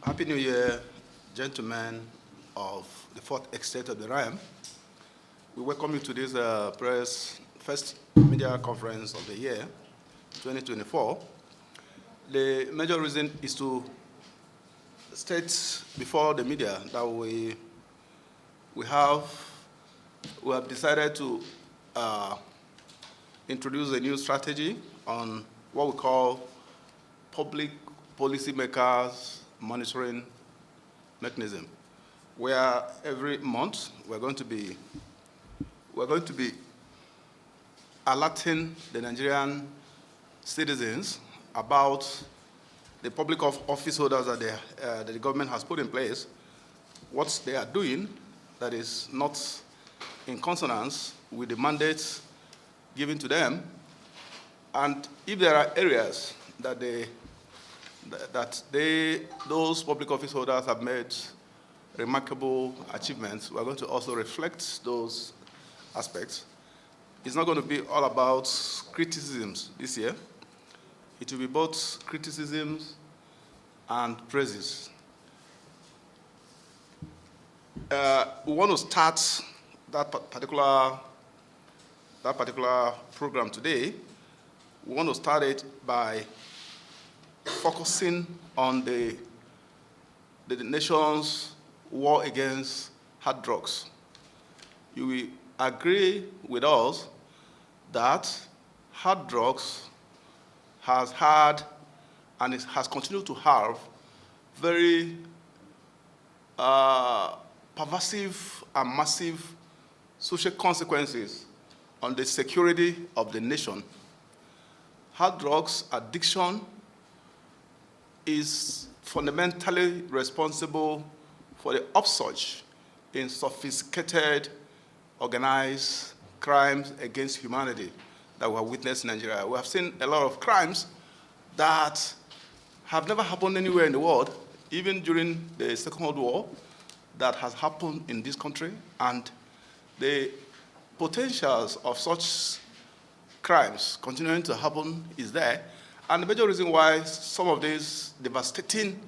Happy New Year, gentlemen of the fourth estate of the realm. We welcome you to this first media conference of the year, 2024. The major reason is to state before the media that we have decided to introduce a new strategy on what we call public policy makers monitoring mechanism, where every month we're going to be alerting the Nigerian citizens about the public office holders that the government has put in place, what they are doing that is not in consonance with the mandates given to them, and if there are areas that those public office holders have made remarkable achievements, we're going to also reflect those aspects. It's not going to be all about criticisms this year. It will be both criticisms and praises. We want to start that particular program today. We want to start it by focusing on the nation's war against hard drugs. You will agree with us that hard drugs has had and has continued to have very pervasive and massive social consequences on the security of the nation. Hard drugs addiction is fundamentally responsible for the upsurge in sophisticated, organized crimes against humanity that we have witnessed in Nigeria. We have seen a lot of crimes that have never happened anywhere in the world, even during the Second World War, that has happened in this country, and the potentials of such crimes continuing to happen is there. And the major reason why some of these devastating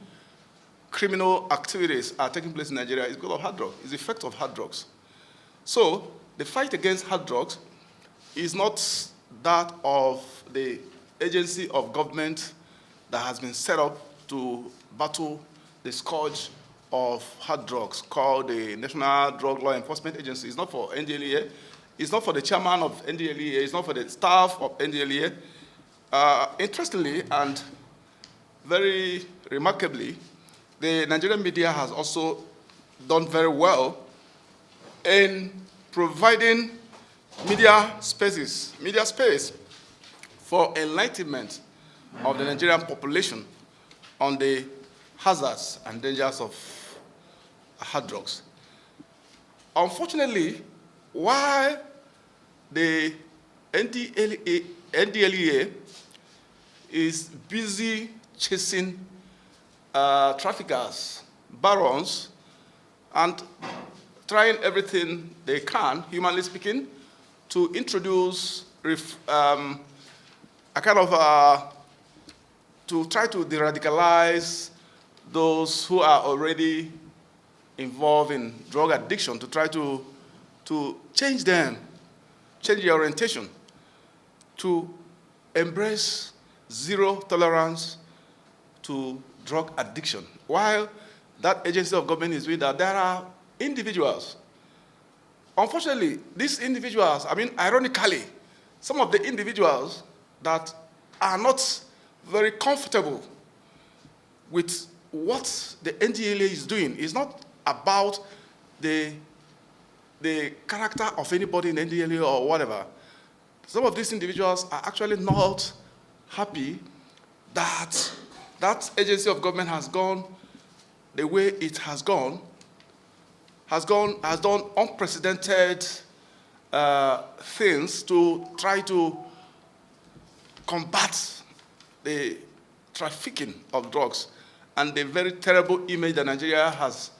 criminal activities are taking place in Nigeria is because of hard drugs, is the effect of hard drugs. So the fight against hard drugs is not that of the agency of government that has been set up to battle the scourge of hard drugs, called the National Drug Law Enforcement Agency. It's not for NDLEA. It's not for the chairman of NDLEA. It's not for the staff of NDLEA. Interestingly and very remarkably, the Nigerian media has also done very well in providing media space for enlightenment of the Nigerian population on the hazards and dangers of hard drugs. Unfortunately, while the NDLEA is busy chasing traffickers, barons, and trying everything they can, humanly speaking, to introduce to try to de-radicalize those who are already involved in drug addiction, to try to change them, change their orientation, to embrace zero tolerance to drug addiction. While that agency of government is doing that, there are individuals. Unfortunately, these individuals, ironically, some of the individuals that are not very comfortable with what the NDLEA is doing. It's not about the character of anybody in NDLEA or whatever. Some of these individuals are actually not happy that that agency of government has gone the way it has done unprecedented things to try to combat the trafficking of drugs and the very terrible image that Nigeria has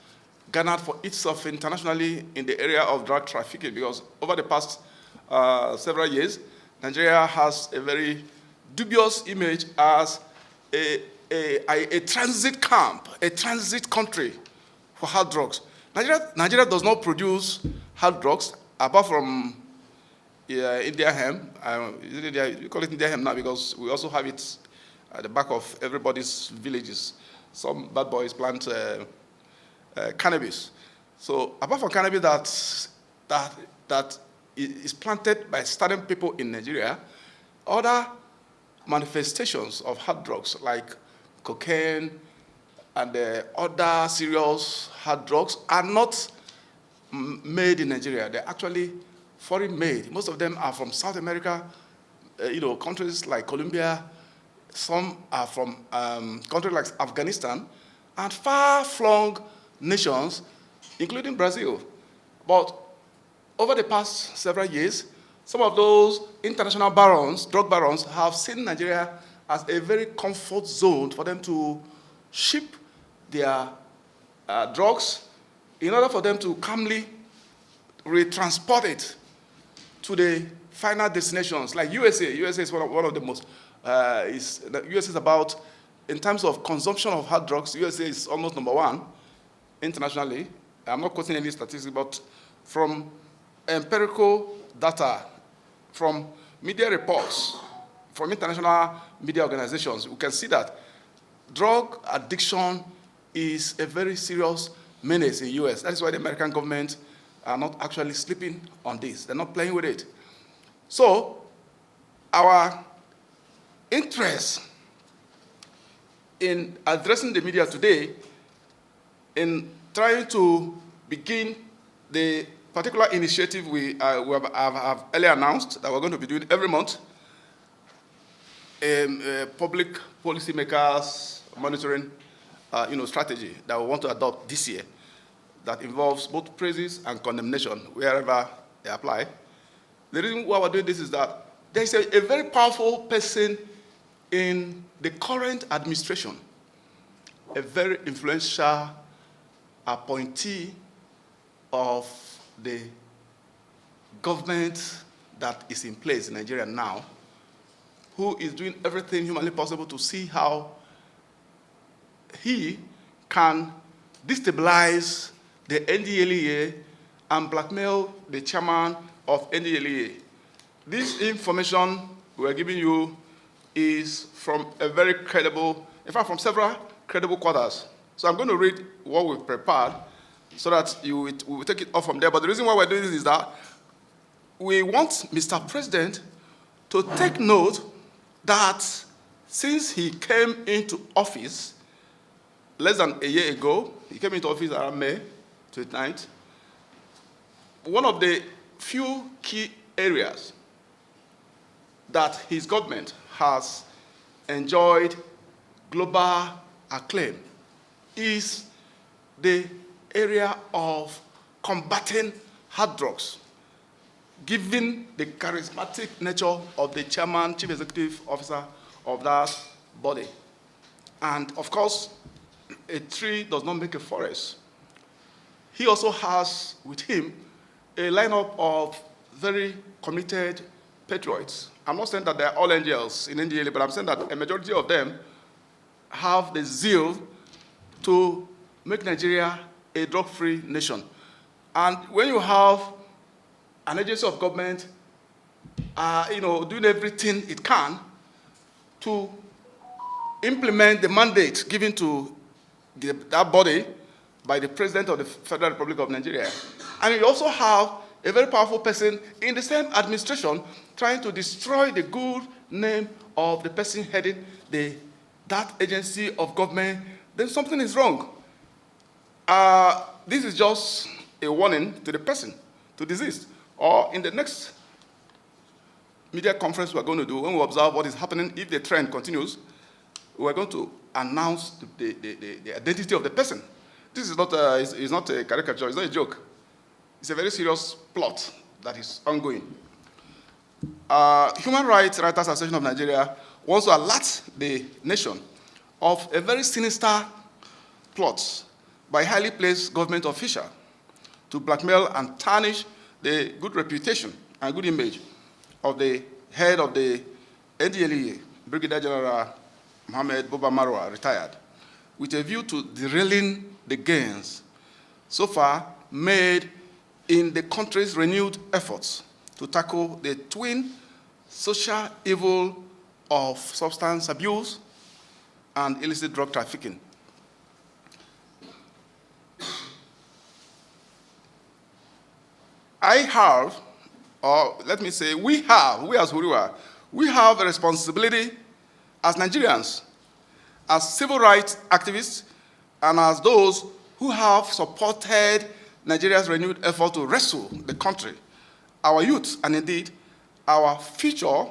garnered for itself internationally in the area of drug trafficking, because over the past several years, Nigeria has a very dubious image as a a transit camp, a transit country for hard drugs. Nigeria does not produce hard drugs apart from India hemp. We call it India hemp now because we also have it at the back of everybody's villages. Some bad boys plant cannabis. So apart from cannabis that is planted by certain people in Nigeria, other manifestations of hard drugs like cocaine and other serious hard drugs are not made in Nigeria. They're actually foreign made. Most of them are from South America, countries like Colombia. Some are from countries like Afghanistan and far-flung nations, including Brazil. But over the past several years, some of those international barons, drug barons, have seen Nigeria as a very comfort zone for them to ship their drugs in order for them to calmly retransport it to the final destinations, like USA. USA is one of the most, USA is about, in terms of consumption of hard drugs, USA is almost #1 internationally. I'm not quoting any statistics, but from empirical data, from media reports, from international media organizations, we can see that drug addiction is a very serious menace in the US. That is why the American government are not actually sleeping on this. They're not playing with it. So our interest in addressing the media today, in trying to begin the particular initiative we have earlier announced that we're going to be doing every month, public policymakers monitoring strategy that we want to adopt this year that involves both praises and condemnation wherever they apply. The reason why we're doing this is that there is a very powerful person in the current administration, a very influential appointee of the government that is in place in Nigeria now, who is doing everything humanly possible to see how he can destabilize the NDLEA and blackmail the chairman of NDLEA. This information we're giving you is from a very credible, in fact, from several credible quarters. So I'm going to read what we've prepared so that we will take it off from there. But the reason why we're doing this is that we want Mr. President to take note that since he came into office less than a year ago, he came into office around May 29th, one of the few key areas that his government has enjoyed global acclaim is the area of combating hard drugs, given the charismatic nature of the chairman, chief executive officer of that body. And of course, a tree does not make a forest. He also has with him a lineup of very committed patriots. I'm not saying that they're all angels in NDLEA, but I'm saying that a majority of them have the zeal to make Nigeria a drug-free nation. And when you have an agency of government, doing everything it can to implement the mandate given to that body by the President of the Federal Republic of Nigeria, and you also have a very powerful person in the same administration trying to destroy the good name of the person heading that agency of government, then something is wrong. This is just a warning to the person to desist. Or in the next media conference we're going to do, when we observe what is happening, if the trend continues, we're going to announce the identity of the person. This is not a caricature, it's not a joke. It's a very serious plot that is ongoing. Human Rights Writers Association of Nigeria wants to alert the nation of a very sinister plot by highly placed government official to blackmail and tarnish the good reputation and good image of the head of the NDLEA, Brigadier General Mohammed Buba Marwa, retired, with a view to derailing the gains so far made in the country's renewed efforts to tackle the twin social evil of substance abuse and illicit drug trafficking. I have, or let me say, we as HURIWA, we have a responsibility as Nigerians, as civil rights activists, and as those who have supported Nigeria's renewed effort to rescue the country, our youth, and indeed our future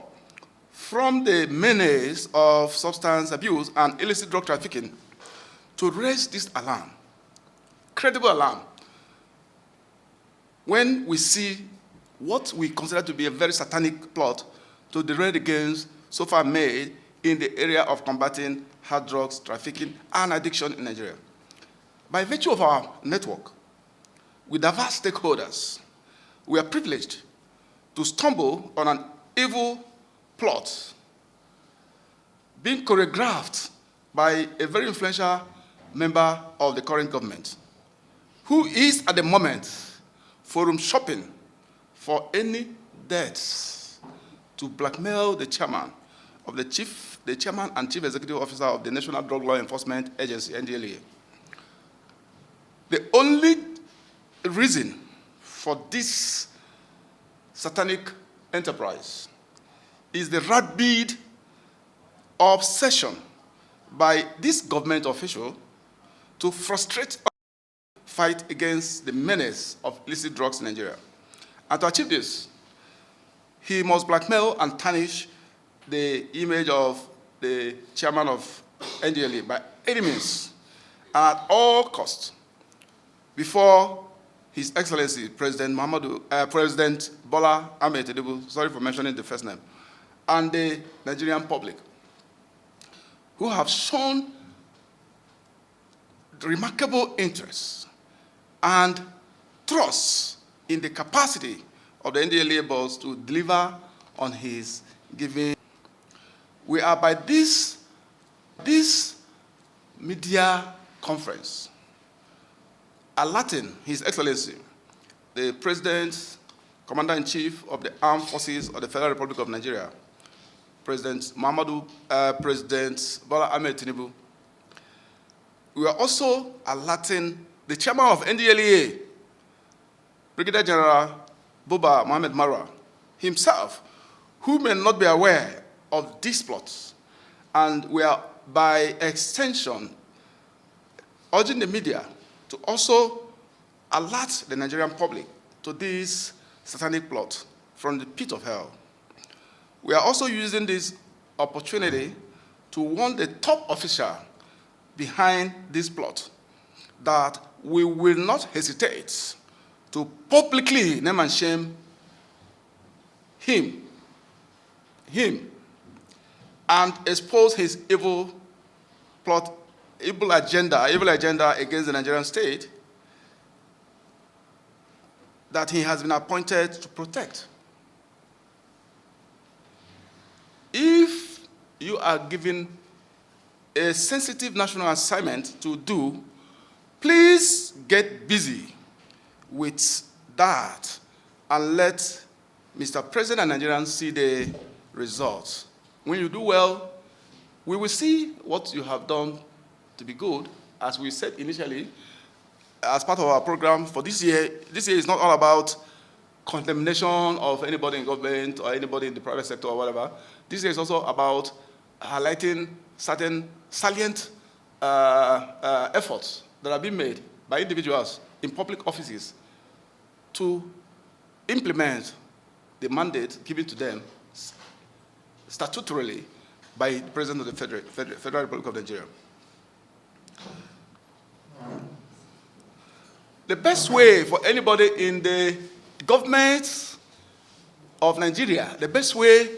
from the menace of substance abuse and illicit drug trafficking, to raise this alarm, credible alarm, when we see what we consider to be a very satanic plot to derail the gains so far made in the area of combating hard drugs, trafficking, and addiction in Nigeria. By virtue of our network, with diverse stakeholders, we are privileged to stumble on an evil plot being choreographed by a very influential member of the current government, who is at the moment forum shopping for any debts to blackmail the chairman and chief executive officer of the National Drug Law Enforcement Agency, NDLEA. The only reason for this satanic enterprise is the rabid obsession by this government official to frustrate the fight against the menace of illicit drugs in Nigeria. And to achieve this, he must blackmail and tarnish the image of the chairman of NDLEA by any means and at all costs before His Excellency President Bola Ahmed Tinubu, sorry for mentioning the first name, and the Nigerian public, who have shown remarkable interest and trust in the capacity of the NDLEA boss to deliver on his giving. We are by this media conference alerting His Excellency, the President, Commander-in-Chief of the Armed Forces of the Federal Republic of Nigeria, President Bola Ahmed Tinubu. We are also alerting the chairman of NDLEA, Brigadier General Buba Marwa, himself, who may not be aware of these plots. And we are, by extension, urging the media to also alert the Nigerian public to this satanic plot from the pit of hell. We are also using this opportunity to warn the top official behind this plot that we will not hesitate to publicly name and shame him, and expose his evil plot, evil agenda against the Nigerian state that he has been appointed to protect. If you are given a sensitive national assignment to do, please get busy with that and let Mr. President and Nigerians see the results. When you do well, we will see what you have done to be good. As we said initially, as part of our program for this year is not all about condemnation of anybody in government or anybody in the private sector or whatever. This year is also about highlighting certain salient efforts that are being made by individuals in public offices to implement the mandate given to them statutorily by the President of the Federal Republic of Nigeria. The best way for anybody in the government of Nigeria, the best way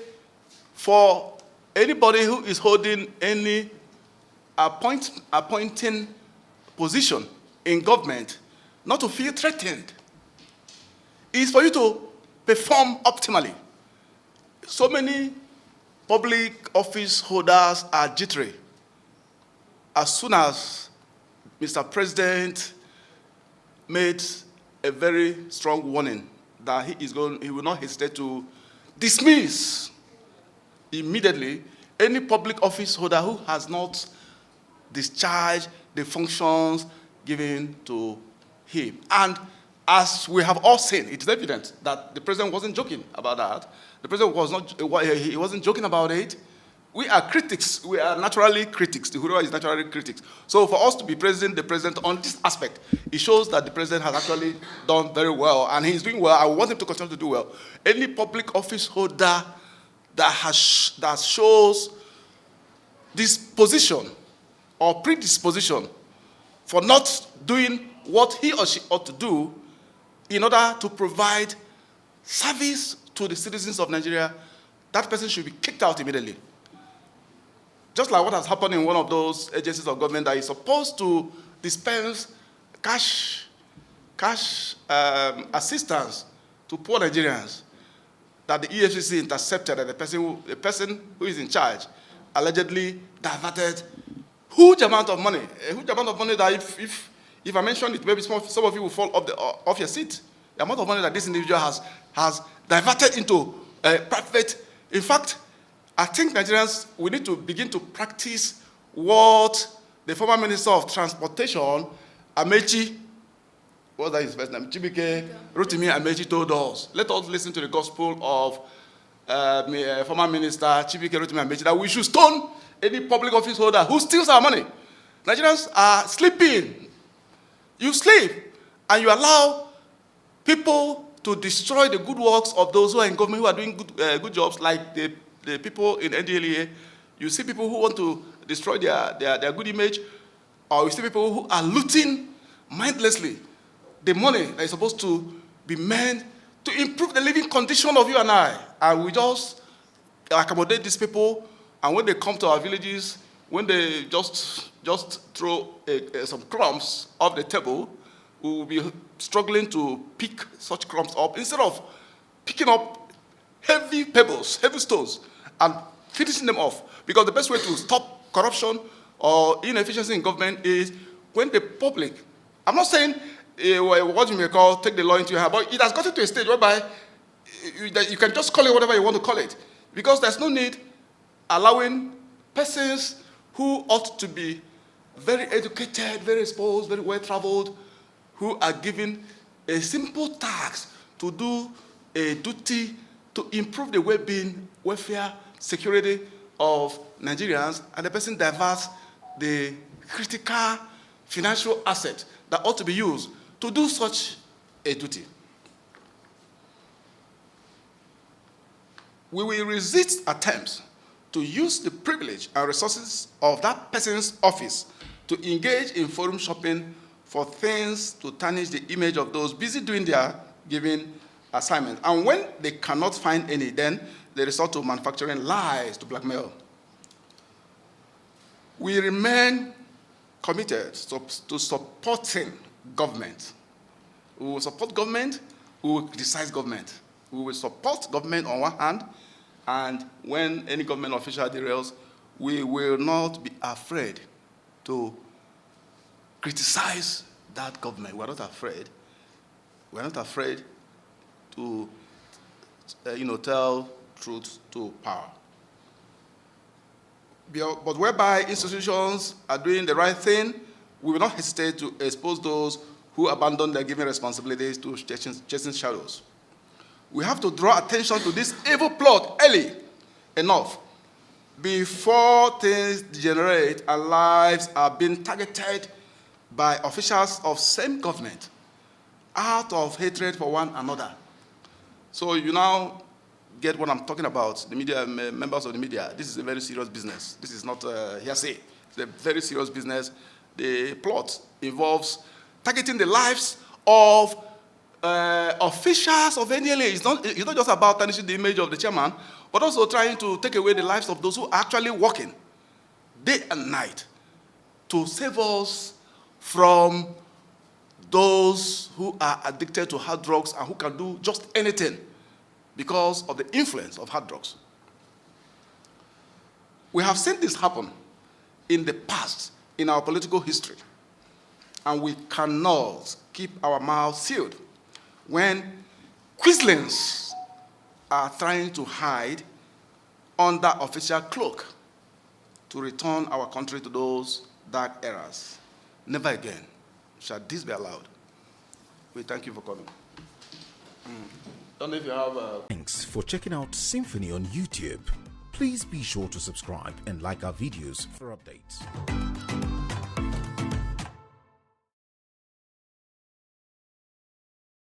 for anybody who is holding any appointing position in government not to feel threatened is for you to perform optimally. So many public office holders are jittery. as soon as Mr. President made a very strong warning that he will not hesitate to dismiss immediately any public office holder who has not discharged the functions given to him. And as we have all seen, it is evident that the president wasn't joking about that. The president he wasn't joking about it. We are critics. We are naturally critics. The HURIWA is naturally critics. So for us to be praising the president on this aspect, it shows that the president has actually done very well, and he's doing well. I want him to continue to do well. Any public office holder that shows disposition or predisposition for not doing what he or she ought to do in order to provide service to the citizens of Nigeria, that person should be kicked out immediately. Just like what has happened in one of those agencies of government that is supposed to dispense cash assistance to poor Nigerians, that the EFCC intercepted, and the person who is in charge allegedly diverted a huge amount of money that if I mention it, maybe some of you will fall off your seat. The amount of money that this individual has diverted into private. In fact, I think Nigerians, we need to begin to practice what the former Minister of Transportation, Amechi, what was his first name? Chibike Rotimi Amechi told us. Let us listen to the gospel of former Minister Chibike Rotimi Amechi that we should stone any public office holder who steals our money. Nigerians are sleeping. You sleep, and you allow people to destroy the good works of those who are in government, who are doing good jobs, like the people in NDLEA. You see people who want to destroy their good image, or you see people who are looting mindlessly the money that is supposed to be meant to improve the living condition of you and I. And we just accommodate these people, and when they come to our villages, when they just throw some crumbs off the table, we will be struggling to pick such crumbs up instead of picking up heavy pebbles, heavy stones, and finishing them off. Because the best way to stop corruption or inefficiency in government is when the public, I'm not saying what you may call take the law into your hand, but it has gotten to a stage whereby you can just call it whatever you want to call it. Because there's no need allowing persons who ought to be very educated, very exposed, very well-traveled, who are given a simple task to do a duty to improve the well-being, welfare, security of Nigerians, and the person diverts the critical financial asset that ought to be used to do such a duty. We will resist attempts to use the privilege and resources of that person's office to engage in forum shopping for things to tarnish the image of those busy doing their given assignment. And when they cannot find any, then they resort to manufacturing lies to blackmail. We remain committed to supporting government. We will support government, we will criticize government. We will support government on one hand, and when any government official derails, we will not be afraid to criticize that government. We're not afraid. We're not afraid to, tell truth to power. But whereby institutions are doing the right thing, we will not hesitate to expose those who abandon their given responsibilities to chasing shadows. We have to draw attention to this evil plot early enough before things degenerate and lives are being targeted by officials of same government out of hatred for one another. So you now get what I'm talking about, the media, members of the media. This is a very serious business. This is not hearsay. It's a very serious business. The plot involves targeting the lives of officials of NDLEA. It's not just about tarnishing the image of the chairman, but also trying to take away the lives of those who are actually working day and night to save us from those who are addicted to hard drugs and who can do just anything because of the influence of hard drugs. We have seen this happen in the past in our political history. And we cannot keep our mouths sealed when Quislings are trying to hide under official cloak to return our country to those dark eras. Never again shall this be allowed. We thank you for coming. Don't know if you have Thanks for checking out SYMFONI on YouTube. Please be sure to subscribe and like our videos for updates.